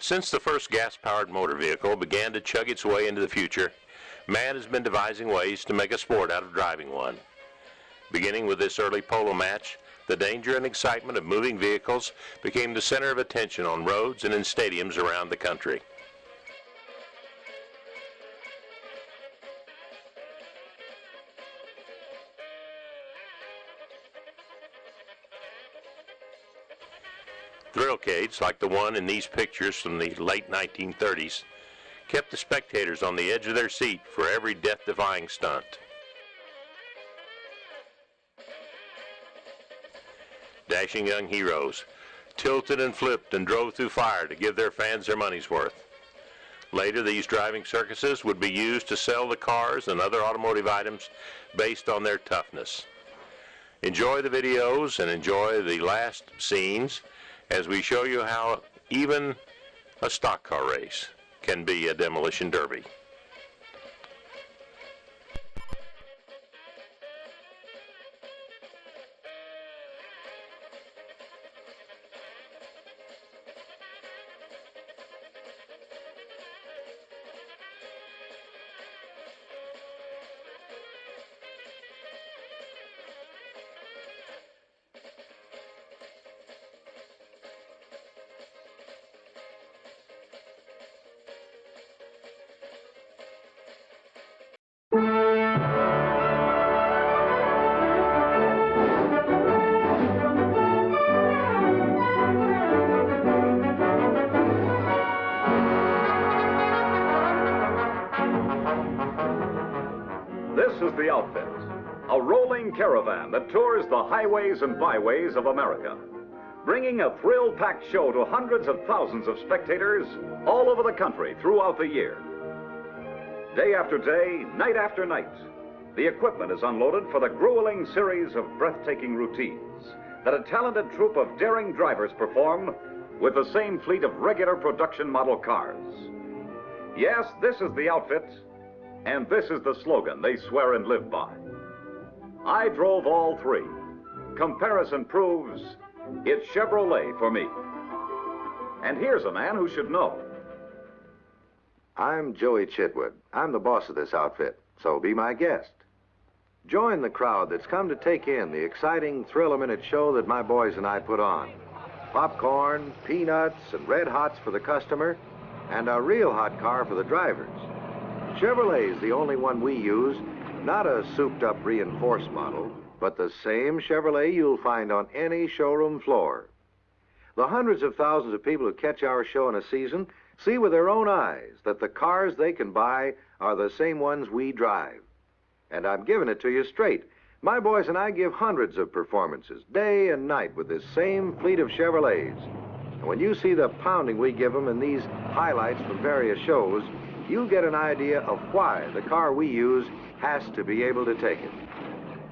Since the first gas-powered motor vehicle began to chug its way into the future, man has been devising ways to make a sport out of driving one. Beginning with this early polo match, the danger and excitement of moving vehicles became the center of attention on roads and in stadiums around the country. Thrillcades, like the one in these pictures from the late 1930s, kept the spectators on the edge of their seat for every death-defying stunt. Dashing young heroes tilted and flipped and drove through fire to give their fans their money's worth. Later, these driving circuses would be used to sell the cars and other automotive items based on their toughness. Enjoy the videos and enjoy the last scenes as we show you how even a stock car race can be a demolition derby. This is the outfit, a rolling caravan that tours the highways and byways of America, bringing a thrill-packed show to hundreds of thousands of spectators all over the country throughout the year. Day after day, night after night, the equipment is unloaded for the grueling series of breathtaking routines that a talented troupe of daring drivers perform with the same fleet of regular production model cars. Yes, this is the outfit, and this is the slogan they swear and live by. I drove all three. Comparison proves it's Chevrolet for me. And here's a man who should know. I'm Joey Chitwood. I'm the boss of this outfit, so be my guest. Join the crowd that's come to take in the exciting thrill-a-minute show that my boys and I put on. Popcorn, peanuts, and red hots for the customer, and a real hot car for the drivers. Chevrolet is the only one we use, not a souped-up reinforced model, but the same Chevrolet you'll find on any showroom floor. The hundreds of thousands of people who catch our show in a season see with their own eyes that the cars they can buy are the same ones we drive. And I'm giving it to you straight. My boys and I give hundreds of performances, day and night, with this same fleet of Chevrolets. And when you see the pounding we give them in these highlights from various shows, you'll get an idea of why the car we use has to be able to take it.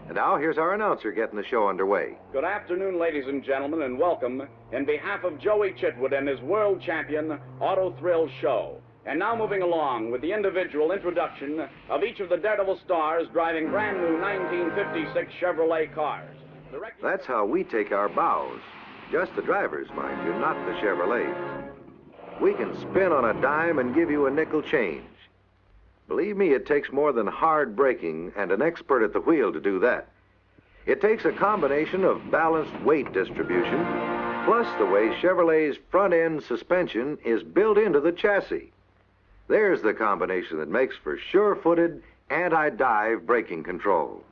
And now, here's our announcer getting the show underway. Good afternoon, ladies and gentlemen, and welcome in behalf of Joey Chitwood and his world champion Auto Thrill Show. And now moving along with the individual introduction of each of the Daredevil stars driving brand new 1956 Chevrolet cars. That's how we take our bows. Just the drivers, mind you, not the Chevrolets. We can spin on a dime and give you a nickel change. Believe me, it takes more than hard braking and an expert at the wheel to do that. It takes a combination of balanced weight distribution, plus the way Chevrolet's front-end suspension is built into the chassis. There's the combination that makes for sure-footed, anti-dive braking control.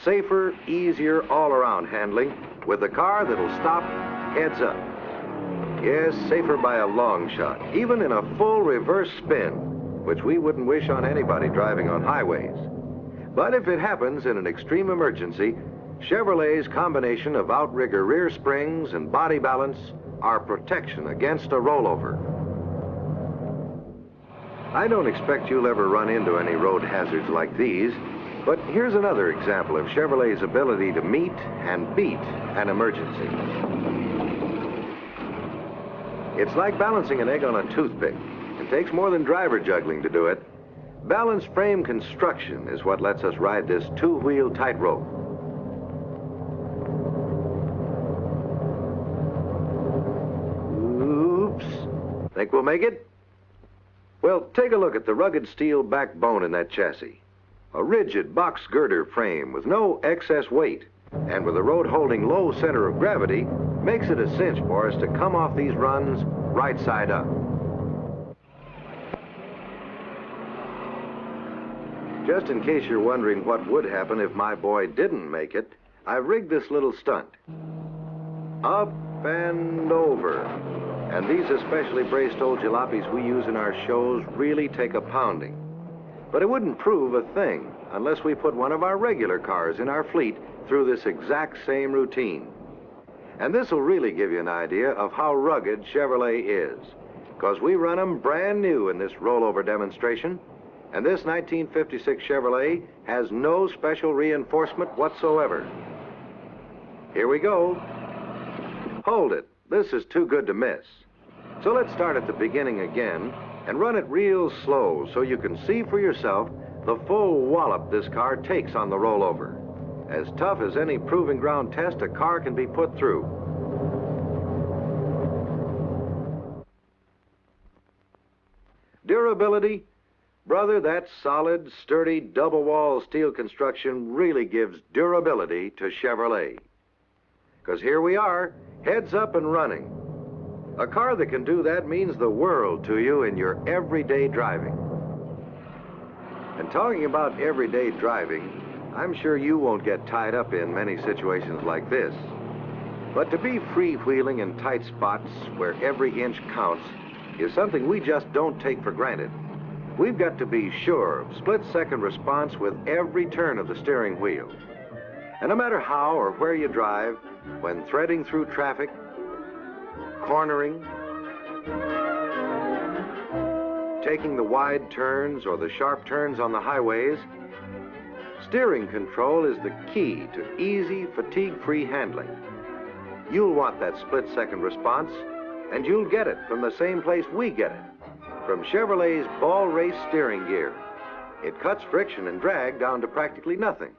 Safer, easier all-around handling with a car that'll stop heads up. Yes, safer by a long shot, even in a full reverse spin, which we wouldn't wish on anybody driving on highways. But if it happens in an extreme emergency, Chevrolet's combination of outrigger rear springs and body balance are protection against a rollover. I don't expect you'll ever run into any road hazards like these, but here's another example of Chevrolet's ability to meet and beat an emergency. It's like balancing an egg on a toothpick. It takes more than driver juggling to do it. Balanced frame construction is what lets us ride this two-wheel tightrope. Oops. Think we'll make it? Well, take a look at the rugged steel backbone in that chassis. A rigid box girder frame with no excess weight, and with a road-holding low center of gravity, makes it a cinch for us to come off these runs right side up. Just in case you're wondering what would happen if my boy didn't make it, I've rigged this little stunt. Up and over. And these especially braced old jalopies we use in our shows really take a pounding. But it wouldn't prove a thing unless we put one of our regular cars in our fleet through this exact same routine. And this will really give you an idea of how rugged Chevrolet is, because we run them brand new in this rollover demonstration, and this 1956 Chevrolet has no special reinforcement whatsoever. Here we go. Hold it. This is too good to miss. So let's start at the beginning again and run it real slow so you can see for yourself the full wallop this car takes on the rollover. As tough as any proving ground test a car can be put through. Durability? Brother, that solid, sturdy, double-wall steel construction really gives durability to Chevrolet. Because here we are, heads up and running. A car that can do that means the world to you in your everyday driving. And talking about everyday driving, I'm sure you won't get tied up in many situations like this. But to be freewheeling in tight spots where every inch counts is something we just don't take for granted. We've got to be sure of split-second response with every turn of the steering wheel. And no matter how or where you drive, when threading through traffic, cornering, taking the wide turns or the sharp turns on the highways, steering control is the key to easy, fatigue-free handling. You'll want that split-second response, and you'll get it from the same place we get it, from Chevrolet's ball race steering gear. It cuts friction and drag down to practically nothing.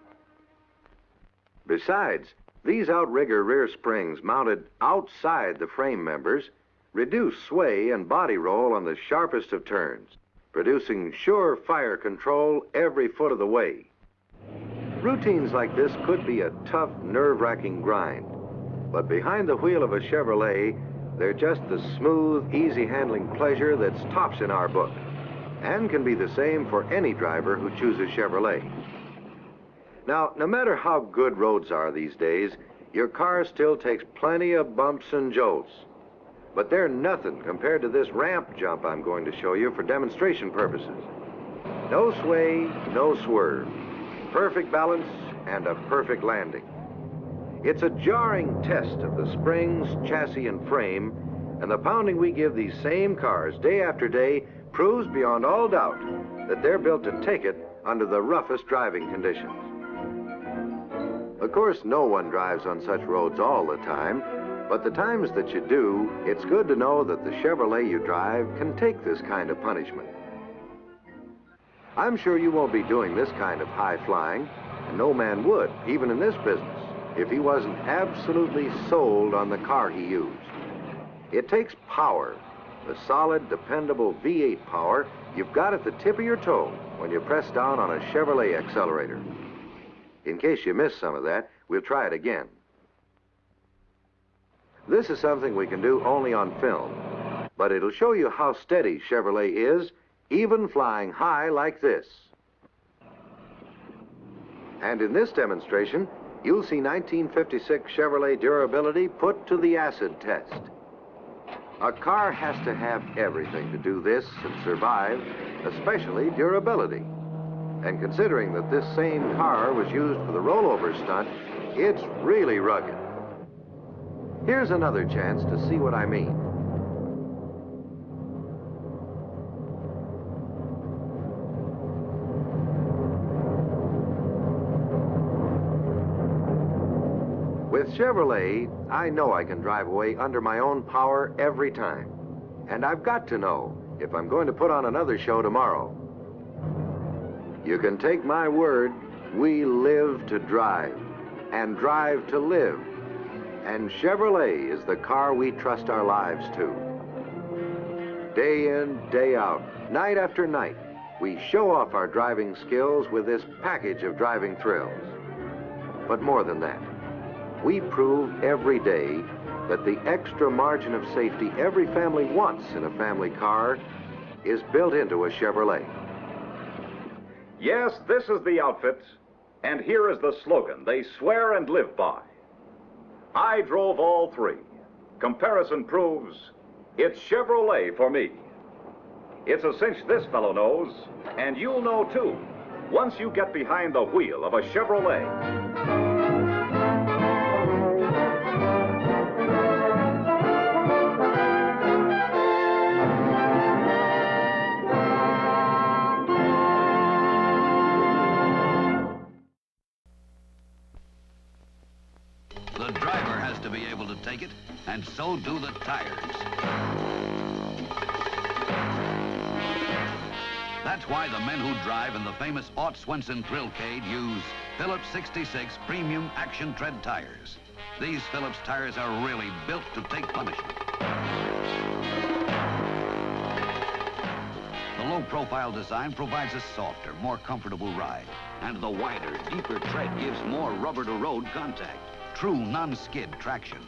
Besides, these outrigger rear springs mounted outside the frame members reduce sway and body roll on the sharpest of turns, producing sure fire control every foot of the way. Routines like this could be a tough, nerve-wracking grind, but behind the wheel of a Chevrolet, they're just the smooth, easy-handling pleasure that's tops in our book, and can be the same for any driver who chooses Chevrolet. Now, no matter how good roads are these days, your car still takes plenty of bumps and jolts. But they're nothing compared to this ramp jump I'm going to show you for demonstration purposes. No sway, no swerve. Perfect balance and a perfect landing. It's a jarring test of the springs, chassis, and frame, and the pounding we give these same cars day after day proves beyond all doubt that they're built to take it under the roughest driving conditions. Of course, no one drives on such roads all the time, but the times that you do, it's good to know that the Chevrolet you drive can take this kind of punishment. I'm sure you won't be doing this kind of high flying, and no man would, even in this business, if he wasn't absolutely sold on the car he used. It takes power, the solid, dependable V8 power you've got at the tip of your toe when you press down on a Chevrolet accelerator. In case you missed some of that, we'll try it again. This is something we can do only on film, but it'll show you how steady Chevrolet is, even flying high like this. And in this demonstration, you'll see 1956 Chevrolet durability put to the acid test. A car has to have everything to do this and survive, especially durability. And considering that this same car was used for the rollover stunt, it's really rugged. Here's another chance to see what I mean. With Chevrolet, I know I can drive away under my own power every time. And I've got to know if I'm going to put on another show tomorrow. You can take my word, we live to drive, and drive to live. And Chevrolet is the car we trust our lives to. Day in, day out, night after night, we show off our driving skills with this package of driving thrills. But more than that, we prove every day that the extra margin of safety every family wants in a family car is built into a Chevrolet. Yes, this is the outfit, and here is the slogan they swear and live by. I drove all three. Comparison proves it's Chevrolet for me. It's a cinch this fellow knows, and you'll know too, once you get behind the wheel of a Chevrolet. The driver has to be able to take it, and so do the tires. That's why the men who drive in the famous Ott Swenson Thrillcade use Phillips 66 Premium Action Tread tires. These Phillips tires are really built to take punishment. The low-profile design provides a softer, more comfortable ride, and the wider, deeper tread gives more rubber-to-road contact. True non-skid traction.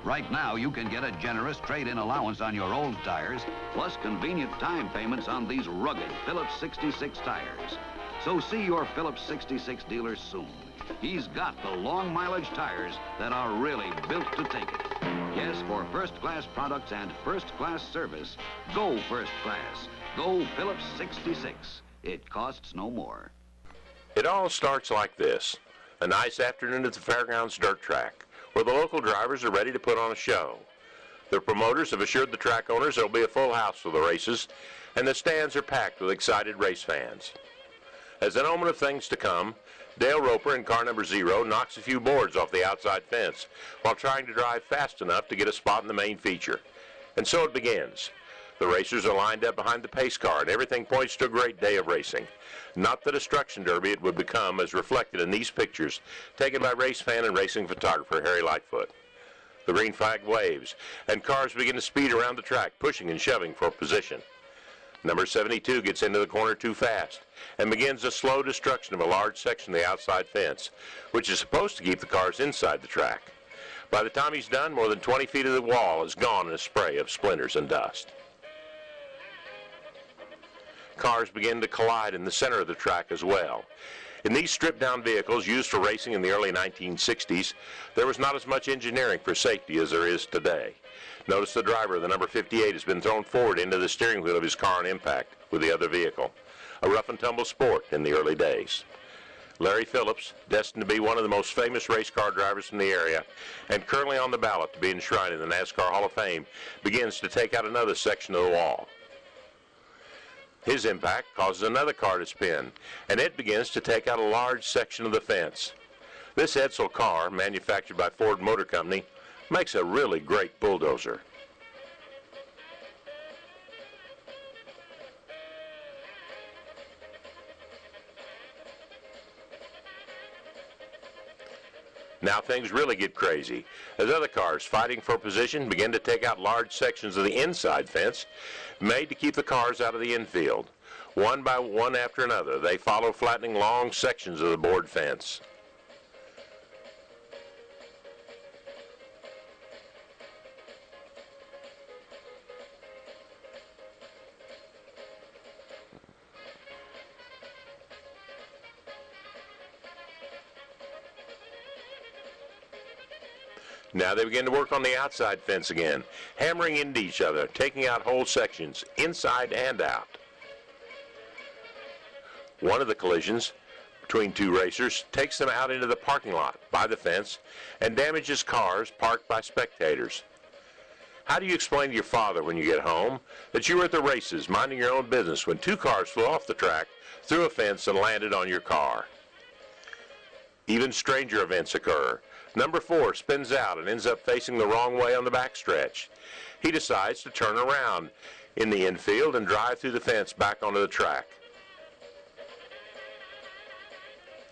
Right now, you can get a generous trade-in allowance on your old tires, plus convenient time payments on these rugged Phillips 66 tires. So see your Phillips 66 dealer soon. He's got the long mileage tires that are really built to take it. Yes, for first-class products and first-class service, go first class. Go Phillips 66. It costs no more. It all starts like this. A nice afternoon at the Fairgrounds dirt track, where the local drivers are ready to put on a show. The promoters have assured the track owners there'll be a full house for the races, and the stands are packed with excited race fans. As an omen of things to come, Dale Roper in car number 0 knocks a few boards off the outside fence while trying to drive fast enough to get a spot in the main feature. And so it begins. The racers are lined up behind the pace car, and everything points to a great day of racing. Not the destruction derby it would become, as reflected in these pictures taken by race fan and racing photographer Harry Lightfoot. The green flag waves, and cars begin to speed around the track, pushing and shoving for position. Number 72 gets into the corner too fast and begins a slow destruction of a large section of the outside fence, which is supposed to keep the cars inside the track. By the time he's done, more than 20 feet of the wall is gone in a spray of splinters and dust. Cars begin to collide in the center of the track as well. In these stripped-down vehicles used for racing in the early 1960s, there was not as much engineering for safety as there is today. Notice the driver, the number 58, has been thrown forward into the steering wheel of his car on impact with the other vehicle. A rough-and-tumble sport in the early days. Larry Phillips, destined to be one of the most famous race car drivers in the area, and currently on the ballot to be enshrined in the NASCAR Hall of Fame, begins to take out another section of the wall. His impact causes another car to spin, and it begins to take out a large section of the fence. This Edsel car, manufactured by Ford Motor Company, makes a really great bulldozer. Now things really get crazy, as other cars fighting for position begin to take out large sections of the inside fence, made to keep the cars out of the infield. One by one after another, they follow, flattening long sections of the board fence. Now they begin to work on the outside fence again, hammering into each other, taking out whole sections, inside and out. One of the collisions between two racers takes them out into the parking lot by the fence and damages cars parked by spectators. How do you explain to your father when you get home that you were at the races minding your own business when two cars flew off the track, through a fence, and landed on your car? Even stranger events occur. Number 4 spins out and ends up facing the wrong way on the backstretch. He decides to turn around in the infield and drive through the fence back onto the track.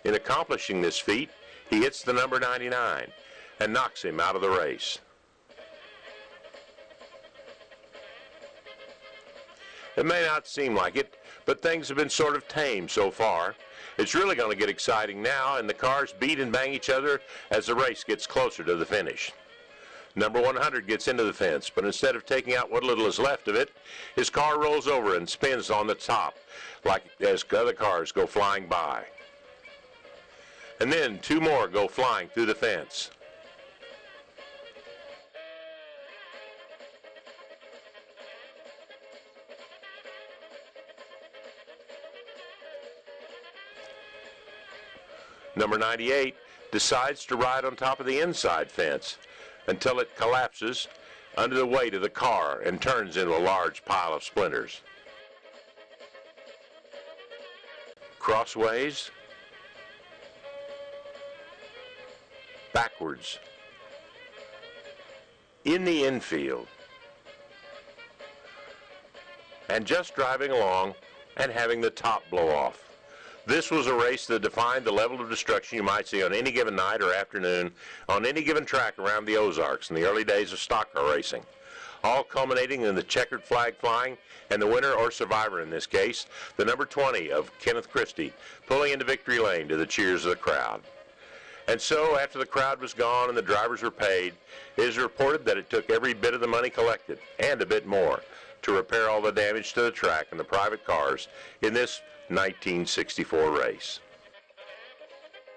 In accomplishing this feat, he hits the number 99 and knocks him out of the race. It may not seem like it, but things have been sort of tame so far. It's really going to get exciting now, and the cars beat and bang each other as the race gets closer to the finish. Number 100 gets into the fence, but instead of taking out what little is left of it, his car rolls over and spins on the top, like as other cars go flying by. And then 2 more go flying through the fence. Number 98 decides to ride on top of the inside fence until it collapses under the weight of the car and turns into a large pile of splinters. Crossways, backwards, in the infield, and just driving along and having the top blow off. This was a race that defined the level of destruction you might see on any given night or afternoon on any given track around the Ozarks in the early days of stock car racing, all culminating in the checkered flag flying and the winner or survivor in this case, the number 20 of Kenneth Christie, pulling into victory lane to the cheers of the crowd. And so, after the crowd was gone and the drivers were paid, it is reported that it took every bit of the money collected, and a bit more, to repair all the damage to the track and the private cars in this 1964 race.